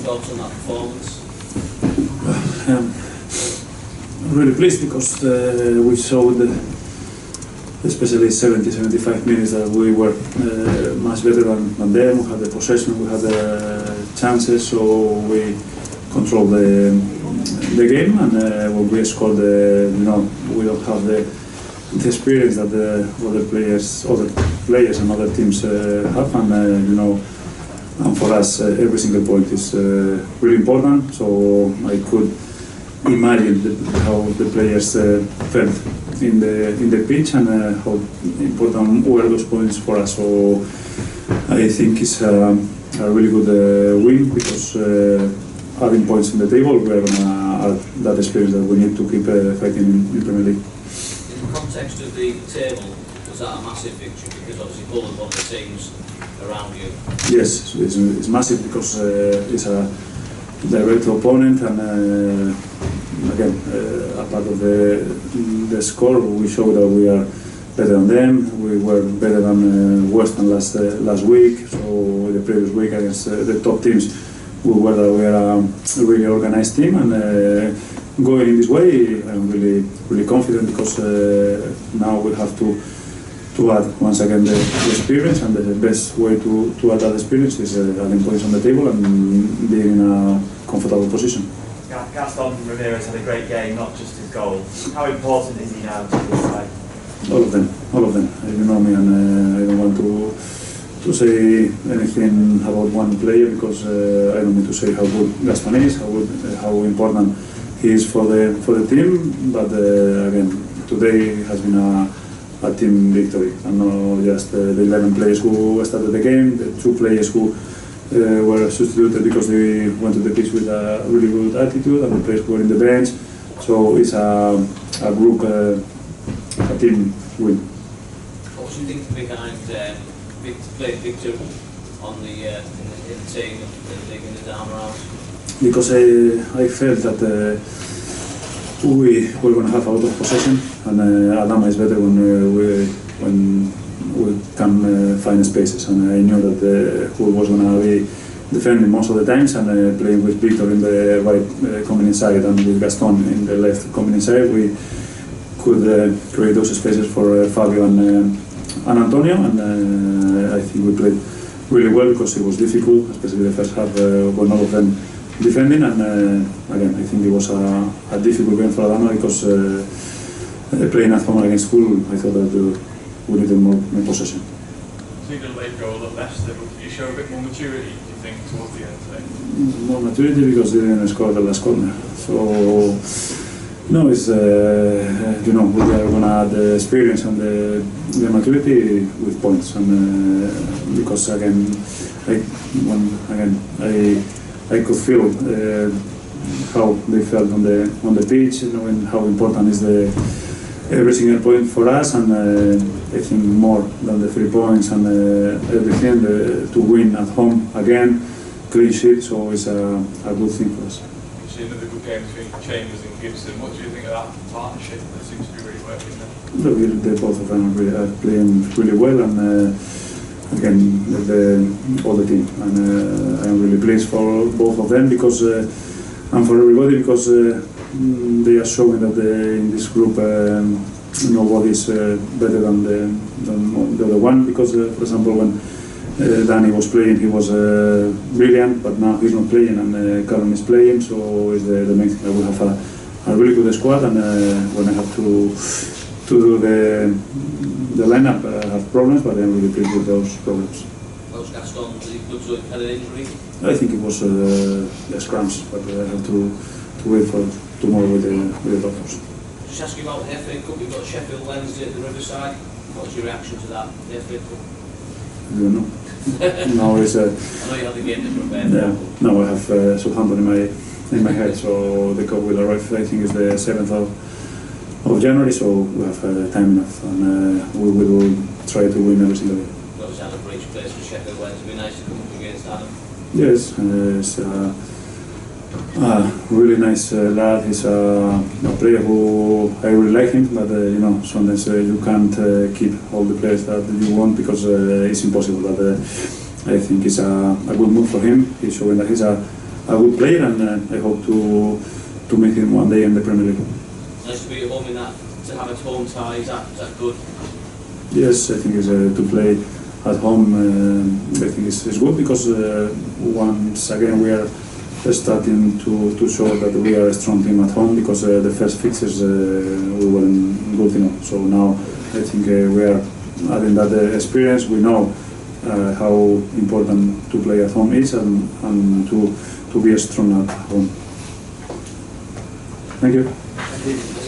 thoughts on that performance? Really pleased because we showed, especially 70-75 minutes, that we were much better than them. We had the possession, we had the chances, so we controlled the game. And when we scored, we don't have the experience that the other players and other teams have, and and for us every single point is really important. So I could imagine how the players felt in the pitch and how important were those points for us. So I think it's a really good win because adding points in the table, we are going to add that experience that we need to keep fighting in Premier League. In the context of the table, was that a massive victory? Because obviously Hull and one of the teams around you. Yes, it's massive because it's a direct opponent, and again, apart of the score, we show that we are better than them. We were better than Western last week. So the previous week against the top teams, we were a really organized team, and going in this way, I'm really confident because now we have to add once again the experience, and the best way to add that experience is adding points on the table and being in a comfortable position. Gaston Ramirez had a great game, not just his goal. How important is he now to this side? All of them. You know me, and I don't want to say anything about one player because I don't need to say how good Gaston is, how important he is for the team. But again, today has been a team victory, and not just the 11 players who started the game, the 2 players who were substituted because they went to the pitch with a really good attitude, and the players who were in the bench. So it's a group, a team win. What was you thinking behind playing Victor on the in the team and leaving the down around? Because I felt that we were going to have a lot of possession, and Adama is better when we can find spaces, and I knew that who was going to be defending most of the times, and playing with Victor in the right coming inside and with Gaston in the left coming inside, we could create those spaces for Fabio and Antonio, and I think we played really well because it was difficult, especially the first half when all of them defending, and again I think it was a difficult game for Adama because playing at home against Hull, I thought that we needed more possession. So you did a late goal at Leicester, but did you show a bit more maturity, do you think, towards the end today? More maturity because they didn't score the last corner. So no, it's we are going to add the experience and the maturity with points, and because again I could feel how they felt on the pitch, knowing how important is every single point for us, and I think more than the 3 points and everything to win at home again, clean sheet. So it's a good thing for us. You've seen another good game between Chambers and Gibson. What do you think of that partnership that seems to be really working there? Both of them are playing really well, and again all the team, and I am really pleased for both of them because and for everybody because they are showing that in this group nobody is better than the other one, because for example when Danny was playing he was brilliant, but now he's not playing, and Karen is playing, so it's the main thing that we have a really good squad, and when I have to do the lineup I have problems, but I'm really pleased with those problems. How's Gaston? Looks like he had an injury? I think it was the scrums, but I have to wait for tomorrow with the doctors. Just ask you about the FA Cup. You've got Sheffield Wednesday at the Riverside. What's your reaction to that, the FA Cup? I don't know. No, it's I know you had the game to prepare. Yeah. No, I have Southampton in my head, so the cup will arrive. I think it's the 7th of January, so we have time enough, and we will try to win every single day. Obviously, Adam for each place for Sheffield Wednesday. It'd be nice to come up against Adam. Yes, it's a really nice lad. He's a player who I really like him, but sometimes you can't keep all the players that you want because it's impossible. But I think it's a good move for him. He's showing that he's a a good player, and I hope to meet him one day in the Premier League. Nice to be at home in that, to have a home tie, is that good? Yes, I think it's to play at home. I think it's good because once again we are starting to show that we are a strong team at home, because the first fixtures we weren't good enough. So now I think we are adding that experience. We know how important to play at home is, and to be strong at home. Thank you. Thank you.